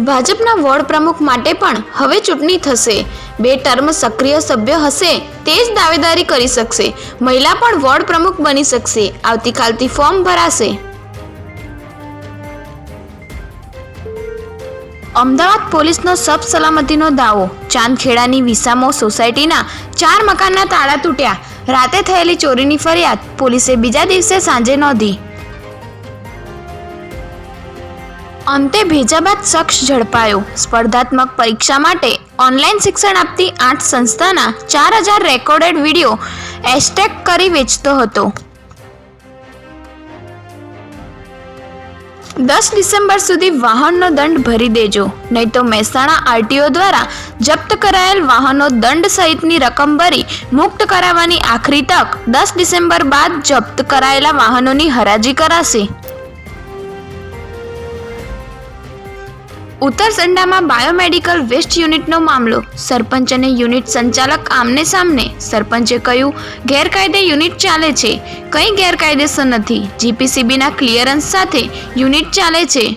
ભાજપના વોર્ડ પ્રમુખ માટે પણ હવે ચૂંટણી થશે। 2 ટર્મ સક્રિય સભ્ય હશે તે જ દાવેદારી કરી શકશે। મહિલા પણ વોર્ડ પ્રમુખ બની શકશે। આવતીકાલથી ફોર્મ ભરાશે। અમદાવાદ પોલીસનો સબ સલામતીનો દાવો। ચાંદખેડાની વિસામો સોસાયટીના 4 મકાનના તાળા તૂટ્યા। રાતે થયેલી ચોરીની ફરિયાદ પોલીસે બીજા દિવસે સાંજે નોંધી। અંતે ભેજા બાદ શખ્સ ઝડપાયો। સ્પર્ધાત્મક પરીક્ષા માટે ઓનલાઈન શિક્ષણ આપતી 8 સંસ્થાના 4000 રેકોર્ડેડ વિડીયો એક્સટ્રેક્ટ કરી વેચતો હતો। 10 ડિસેમ્બર સુધી વાહનનો દંડ ભરી દેજો, નહીં તો મહેસાણા આરટીઓ દ્વારા જપ્ત કરાયેલ વાહનો દંડ સહિતની રકમ ભરી મુક્ત કરાવવાની આખરી તક। 10 ડિસેમ્બર બાદ જપ્ત કરાયેલા વાહનોની હરાજી કરાશે। ઉત્તરસંડામાં બાયોમેડિકલ વેસ્ટ યુનિટનો મામલો। સરપંચ અને યુનિટ સંચાલક આમને સામને। સરપંચે કહ્યું, ગેરકાયદે યુનિટ ચાલે છે, કંઈ ગેરકાયદેસર નથી। જીપીસીબીના ક્લિયરન્સ સાથે યુનિટ ચાલે છે।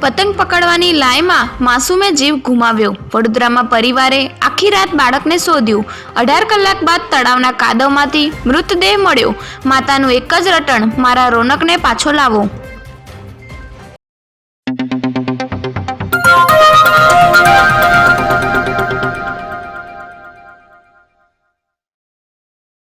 પતંગ પકડવાની લાયમાં માસૂમે જીવ ગુમાવ્યો। વડોદરામાં પરિવારે આખી રાત બાળકને શોધ્યું। 18 કલાક બાદ તળાવના કાદવમાંથી મૃતદેહ મળ્યો। માતાનું એક જ રટણ, મારા રોનકને પાછો લાવો।